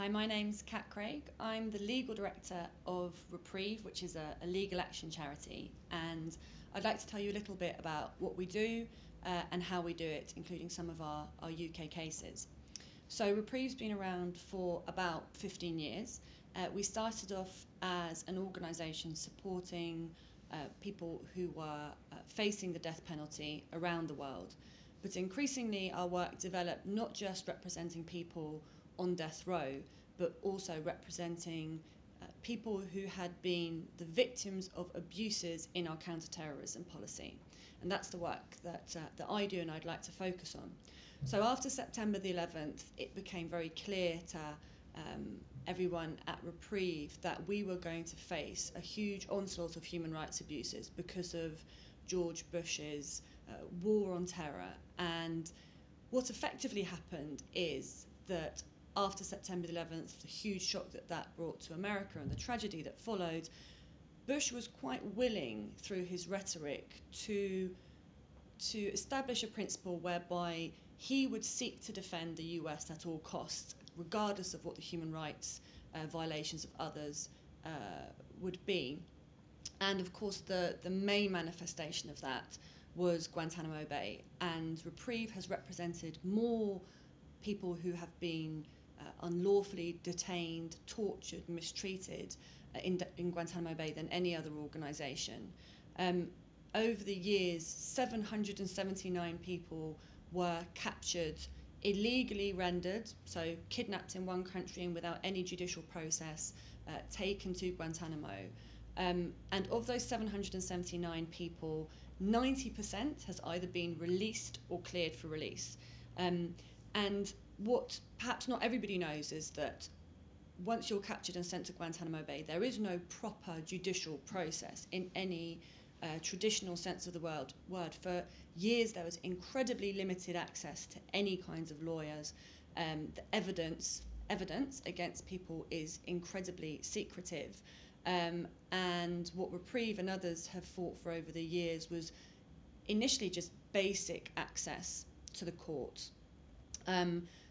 Hi, my name's Kat Craig. I'm the legal director of Reprieve, which is a legal action charity, and I'd like to tell you a little bit about what we do and how we do it, including some of our UK cases. So Reprieve's been around for about 15 years. We started off as an organisation supporting people who were facing the death penalty around the world. But increasingly our work developed not just representing people on death row, but also representing people who had been the victims of abuses in our counter-terrorism policy. And that's the work that I do and I'd like to focus on. So after September the 11th, it became very clear to everyone at Reprieve that we were going to face a huge onslaught of human rights abuses because of George Bush's war on terror. And what effectively happened is that after September 11th, the huge shock that brought to America and the tragedy that followed, Bush was quite willing through his rhetoric to establish a principle whereby he would seek to defend the US at all costs, regardless of what the human rights violations of others would be. And of course, the main manifestation of that was Guantanamo Bay. And Reprieve has represented more people who have been unlawfully detained, tortured, mistreated in Guantanamo Bay than any other organisation. Over the years, 779 people were captured, illegally rendered, so kidnapped in one country and without any judicial process, taken to Guantanamo. And of those 779 people, 90% has either been released or cleared for release. And what perhaps not everybody knows is that once you're captured and sent to Guantanamo Bay, there is no proper judicial process in any traditional sense of the word. For years, there was incredibly limited access to any kinds of lawyers. The evidence against people is incredibly secretive. And what Reprieve and others have fought for over the years was initially just basic access to the courts.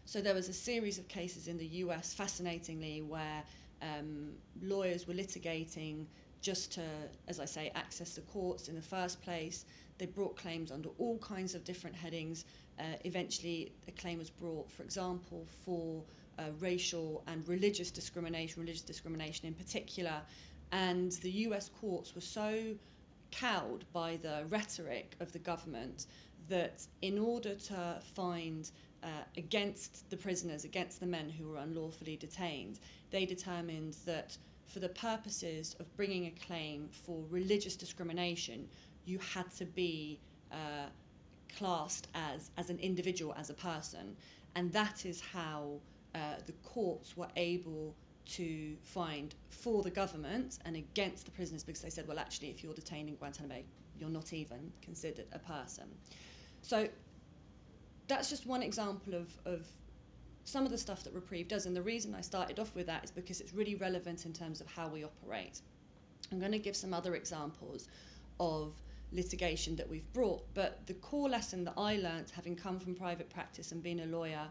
So there was a series of cases in the US, fascinatingly, where lawyers were litigating just to, as I say, access the courts in the first place. They brought claims under all kinds of different headings. Eventually, a claim was brought, for example, for racial and religious discrimination in particular. And the US courts were so cowed by the rhetoric of the government that in order to find against the prisoners, against the men who were unlawfully detained, they determined that for the purposes of bringing a claim for religious discrimination, you had to be classed as an individual, as a person. And that is how the courts were able to find for the government and against the prisoners, because they said, well, actually, if you're detained in Guantanamo Bay, you're not even considered a person. So that's just one example of some of the stuff that Reprieve does. And the reason I started off with that is because it's really relevant in terms of how we operate. I'm going to give some other examples of litigation that we've brought. But the core lesson that I learned, having come from private practice and being a lawyer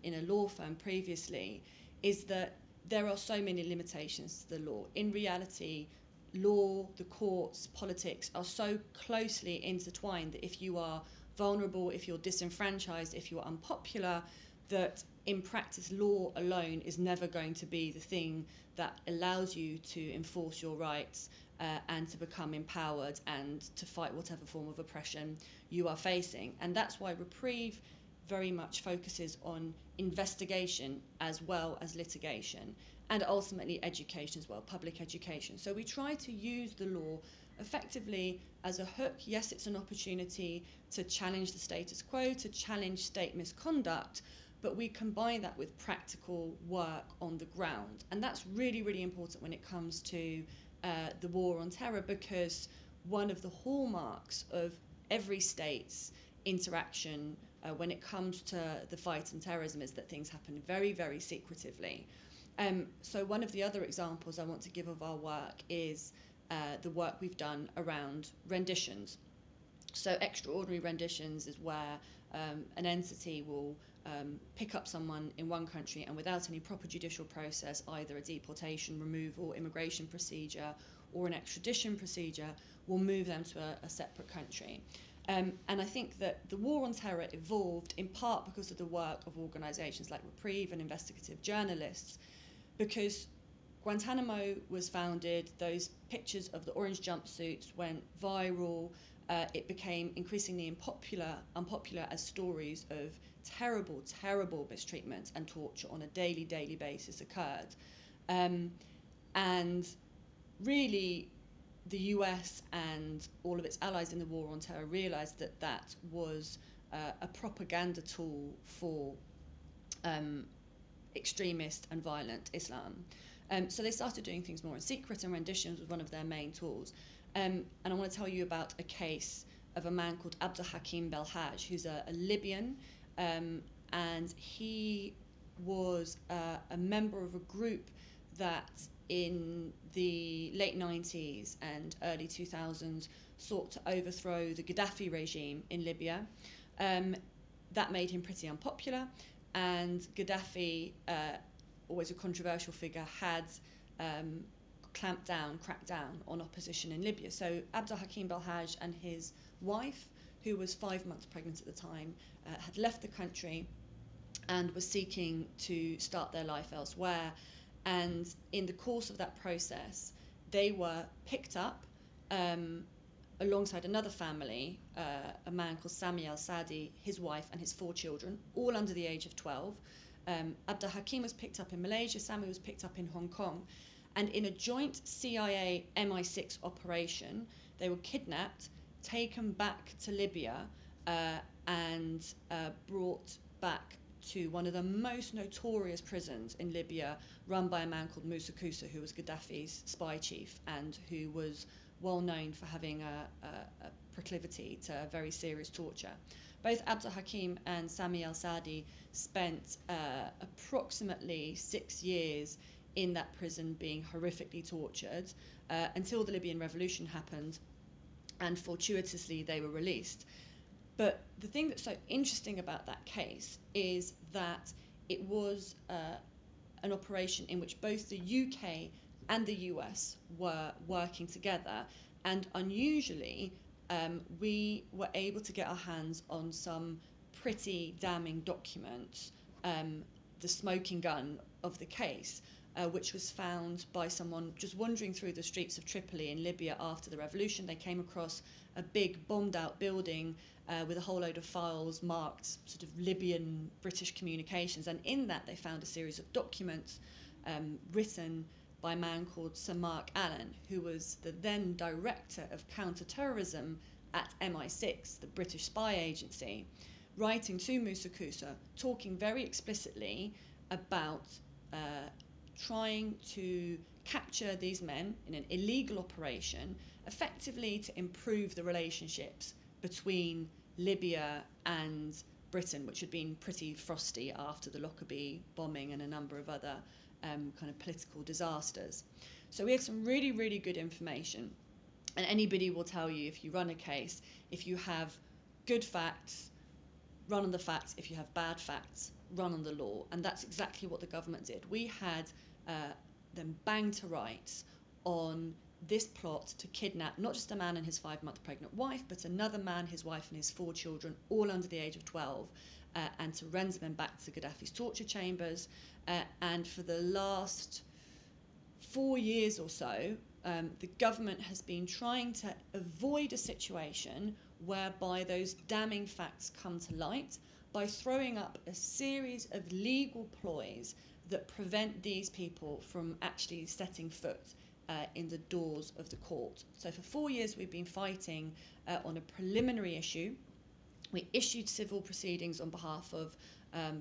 in a law firm previously, is that there are so many limitations to the law. In reality, law, the courts, politics are so closely intertwined that if you are vulnerable, if you're disenfranchised, if you're unpopular, that in practice law alone is never going to be the thing that allows you to enforce your rights and to become empowered and to fight whatever form of oppression you are facing. And that's why Reprieve very much focuses on investigation as well as litigation, and ultimately education as well, public education. So we try to use the law effectively as a hook. Yes, it's an opportunity to challenge the status quo, to challenge state misconduct, but we combine that with practical work on the ground. And that's really, really important when it comes to the war on terror, because one of the hallmarks of every state's interaction when it comes to the fight on terrorism is that things happen very, very secretively. So one of the other examples I want to give of our work is the work we've done around renditions. So extraordinary renditions is where an entity will pick up someone in one country and without any proper judicial process, either a deportation, removal, immigration procedure, or an extradition procedure, will move them to a separate country. And I think that the war on terror evolved in part because of the work of organisations like Reprieve and investigative journalists, because Guantanamo was founded, those pictures of the orange jumpsuits went viral. It became increasingly unpopular as stories of terrible mistreatment and torture on a daily basis occurred. And really, the US and all of its allies in the war on terror realised that that was a propaganda tool for extremist and violent Islam. So they started doing things more in secret, and renditions was one of their main tools. And I want to tell you about a case of a man called Abdul Hakim Belhaj, who's a Libyan, and he was a member of a group that in the late 90s and early 2000s sought to overthrow the Gaddafi regime in Libya. That made him pretty unpopular, and Gaddafi, always a controversial figure, had cracked down on opposition in Libya. So Abdul Hakim Belhaj and his wife, who was 5 months pregnant at the time, had left the country and was seeking to start their life elsewhere. And in the course of that process, they were picked up alongside another family, a man called Sami al-Sadi, his wife and his 4 children, all under the age of 12. Abdul Hakim was picked up in Malaysia, Sami was picked up in Hong Kong. And in a joint CIA MI6 operation, they were kidnapped, taken back to Libya, and brought back to one of the most notorious prisons in Libya, run by a man called Musa Kusa, who was Gaddafi's spy chief and who was well known for having a proclivity to very serious torture. Both Abdul Hakim and Sami al-Sadi spent approximately 6 years in that prison being horrifically tortured until the Libyan revolution happened, and fortuitously they were released. But the thing that's so interesting about that case is that it was an operation in which both the UK and the US were working together, and unusually we were able to get our hands on some pretty damning documents, the smoking gun of the case, which was found by someone just wandering through the streets of Tripoli in Libya after the revolution. They came across a big bombed out building with a whole load of files marked sort of Libyan British communications, and in that they found a series of documents written by a man called Sir Mark Allen, who was the then director of counter-terrorism at MI6, the British spy agency, writing to Musa Kusa, talking very explicitly about trying to capture these men in an illegal operation, effectively to improve the relationships between Libya and Britain, which had been pretty frosty after the Lockerbie bombing and a number of other kind of political disasters. So we had some really good information. And anybody will tell you, if you run a case, if you have good facts, run on the facts. If you have bad facts, run on the law. And that's exactly what the government did. We had them bang to rights on this plot to kidnap not just a man and his 5-month pregnant wife, but another man, his wife and his 4 children, all under the age of 12, and to render them back to Gaddafi's torture chambers. And for the last 4 years or so, the government has been trying to avoid a situation whereby those damning facts come to light by throwing up a series of legal ploys that prevent these people from actually setting foot in the doors of the court. So for 4 years we've been fighting on a preliminary issue. We issued civil proceedings on behalf of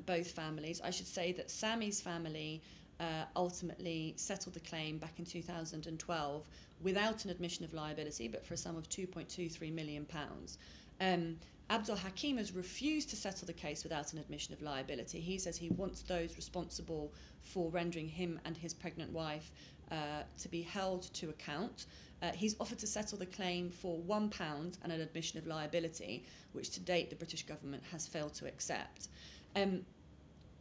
both families. I should say that Sami's family ultimately settled the claim back in 2012 without an admission of liability, but for a sum of £2.23 million. Abdul Hakim has refused to settle the case without an admission of liability. He says he wants those responsible for rendering him and his pregnant wife to be held to account. He's offered to settle the claim for £1 and an admission of liability, which to date the British government has failed to accept. Um,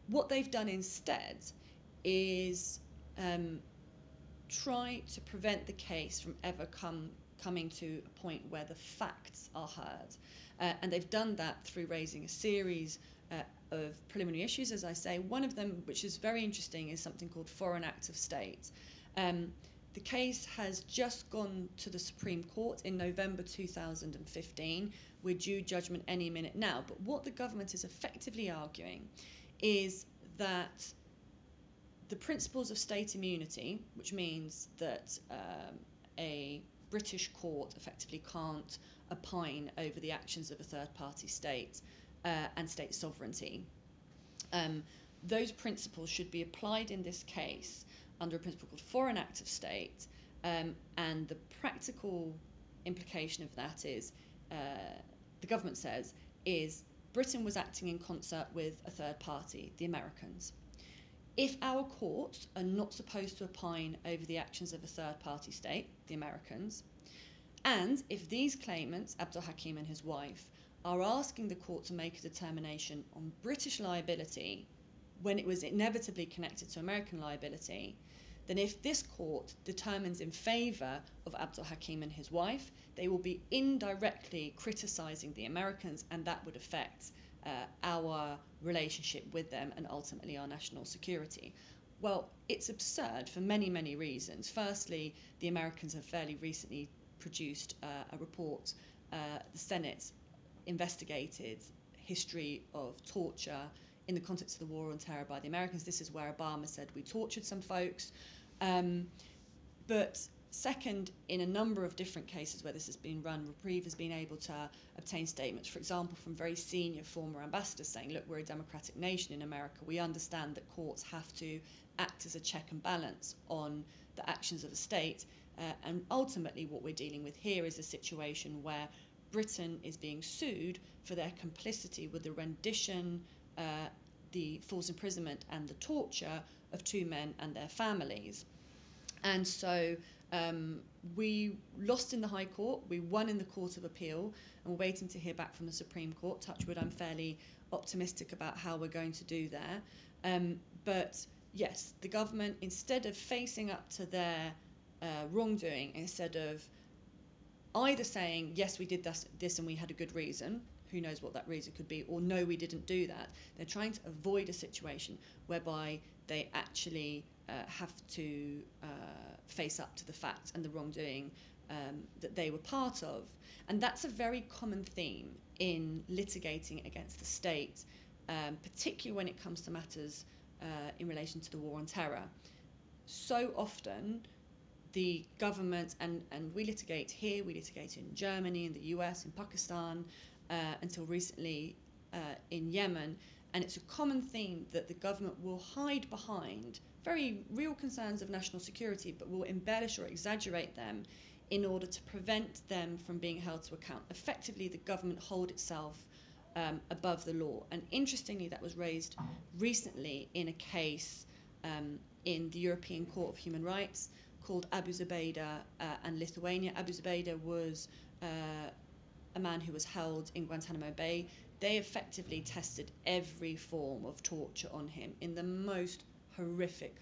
what they've done instead is try to prevent the case from ever coming to a point where the facts are heard. And they've done that through raising a series of preliminary issues, as I say. One of them, which is very interesting, is something called Foreign Act of State. The case has just gone to the Supreme Court in November 2015. We're due judgment any minute now. But what the government is effectively arguing is that the principles of state immunity, which means that a British court effectively can't opine over the actions of a third-party state and state sovereignty, those principles should be applied in this case under a principle called Foreign Act of State, and the practical implication of that is, the government says, is Britain was acting in concert with a third party, the Americans. If our courts are not supposed to opine over the actions of a third-party state, the Americans, and if these claimants, Abdul Hakim and his wife, are asking the court to make a determination on British liability when it was inevitably connected to American liability, then if this court determines in favour of Abdul Hakim and his wife, they will be indirectly criticising the Americans, and that would affect our relationship with them and ultimately our national security. Well, it's absurd for many, many reasons. Firstly, the Americans have fairly recently produced a report. The Senate investigated history of torture in the context of the war on terror by the Americans. This is where Obama said we tortured some folks. But second, in a number of different cases where this has been run, Reprieve has been able to obtain statements, for example, from very senior former ambassadors saying, look, we're a democratic nation in America. We understand that courts have to act as a check and balance on the actions of a state. And ultimately what we're dealing with here is a situation where Britain is being sued for their complicity with the rendition, the false imprisonment and the torture of two men and their families. And so we lost in the High Court, we won in the Court of Appeal, and we're waiting to hear back from the Supreme Court. Touch wood, I'm fairly optimistic about how we're going to do there. But yes, the government, instead of facing up to their wrongdoing, instead of either saying, yes, we did this and we had a good reason, who knows what that reason could be, or no, we didn't do that. They're trying to avoid a situation whereby they actually have to face up to the facts and the wrongdoing that they were part of. And that's a very common theme in litigating against the state, particularly when it comes to matters in relation to the war on terror. So often, the government, and we litigate here, we litigate in Germany, in the US, in Pakistan, until recently in Yemen, and it's a common theme that the government will hide behind very real concerns of national security, but will embellish or exaggerate them in order to prevent them from being held to account. Effectively, the government hold itself above the law. And interestingly, that was raised recently in a case in the European Court of Human Rights called Abu Zubaydah and Lithuania. Abu Zubaydah was a man who was held in Guantanamo Bay. They effectively tested every form of torture on him in the most horrific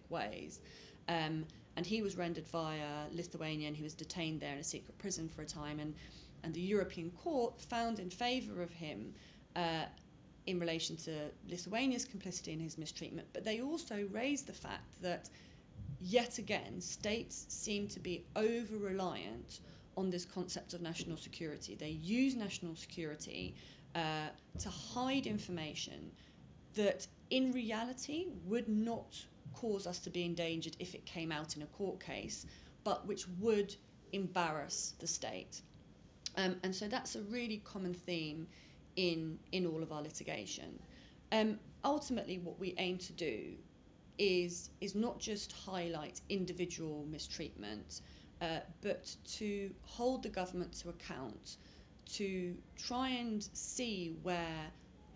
ways. And he was rendered via Lithuania, and he was detained there in a secret prison for a time. And the European Court found in favour of him in relation to Lithuania's complicity in his mistreatment. But they also raised the fact that, yet again, states seem to be over-reliant on this concept of national security. They use national security to hide information that in reality would not cause us to be endangered if it came out in a court case, but which would embarrass the state. And so that's a really common theme in all of our litigation. Ultimately, what we aim to do is not just highlight individual mistreatment, but to hold the government to account, to try and see where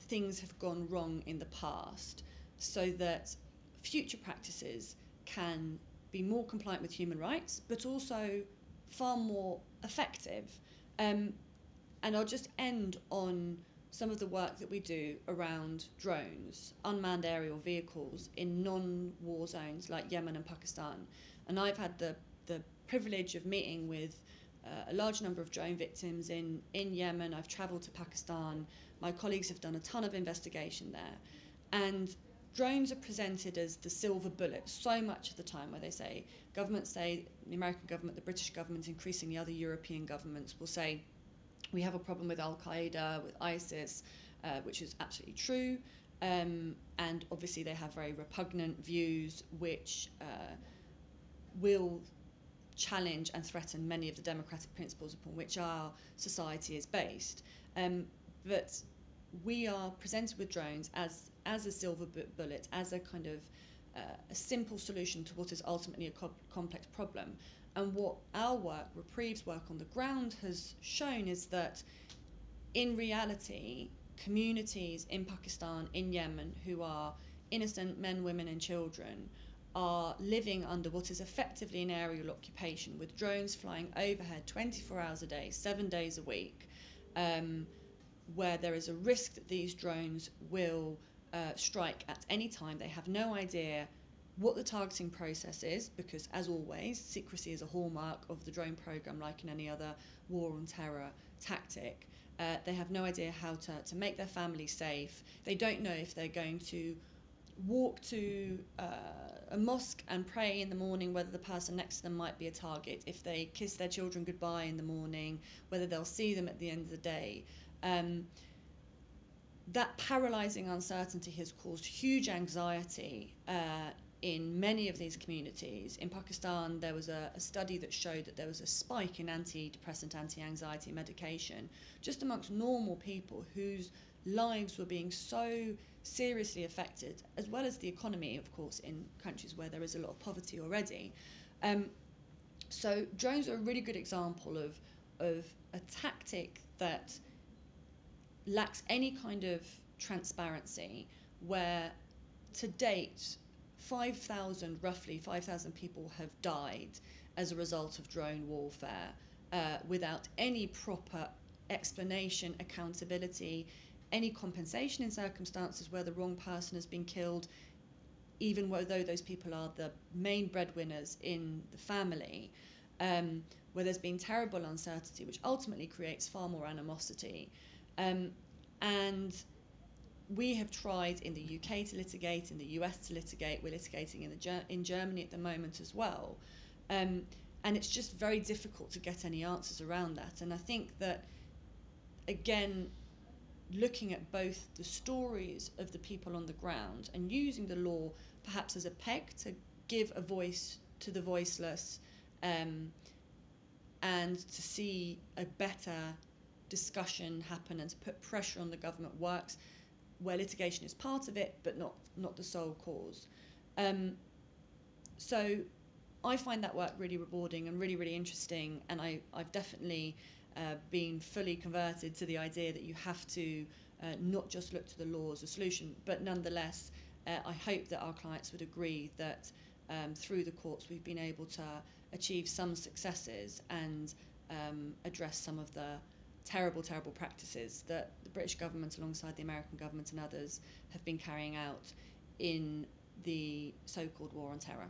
things have gone wrong in the past so that future practices can be more compliant with human rights, but also far more effective. And I'll just end on some of the work that we do around drones, unmanned aerial vehicles in non-war zones like Yemen and Pakistan. And I've had the privilege of meeting with a large number of drone victims in Yemen. I've travelled to Pakistan. My colleagues have done a ton of investigation there. And drones are presented as the silver bullet so much of the time, where they say, governments say, the American government, the British government, increasingly other European governments will say, we have a problem with Al-Qaeda, with ISIS, which is absolutely true. And obviously they have very repugnant views which will challenge and threaten many of the democratic principles upon which our society is based. But we are presented with drones as a silver bullet, as a kind of a simple solution to what is ultimately a complex problem. And what our work, Reprieve's work on the ground, has shown is that in reality, communities in Pakistan, in Yemen, who are innocent men, women, and children, are living under what is effectively an aerial occupation, with drones flying overhead 24 hours a day, 7 days a week, where there is a risk that these drones will strike at any time. They have no idea what the targeting process is, because, as always, secrecy is a hallmark of the drone program, like in any other war on terror tactic. They have no idea how to make their family safe. They don't know if they're going to walk to a mosque and pray in the morning, whether the person next to them might be a target. If they kiss their children goodbye in the morning, whether they'll see them at the end of the day. That paralysing uncertainty has caused huge anxiety in many of these communities. In Pakistan, there was a study that showed that there was a spike in antidepressant, anti-anxiety medication just amongst normal people whose lives were being so seriously affected, as well as the economy, of course, in countries where there is a lot of poverty already. So drones are a really good example of a tactic that lacks any kind of transparency, where to date roughly 5,000 people have died as a result of drone warfare, without any proper explanation, accountability, any compensation in circumstances where the wrong person has been killed, even though those people are the main breadwinners in the family, where there's been terrible uncertainty, which ultimately creates far more animosity. And we have tried in the UK to litigate, in the US to litigate. We're litigating in Germany at the moment as well. And it's just very difficult to get any answers around that. And I think that, again, looking at both the stories of the people on the ground and using the law perhaps as a peg to give a voice to the voiceless, and to see a better discussion happen and to put pressure on the government works, where litigation is part of it but not the sole cause. So I find that work really rewarding and really, really interesting, and I've definitely been fully converted to the idea that you have to not just look to the law as a solution, but nonetheless, I hope that our clients would agree that through the courts we've been able to achieve some successes and address some of the terrible, terrible practices that the British government, alongside the American government and others, have been carrying out in the so-called war on terror.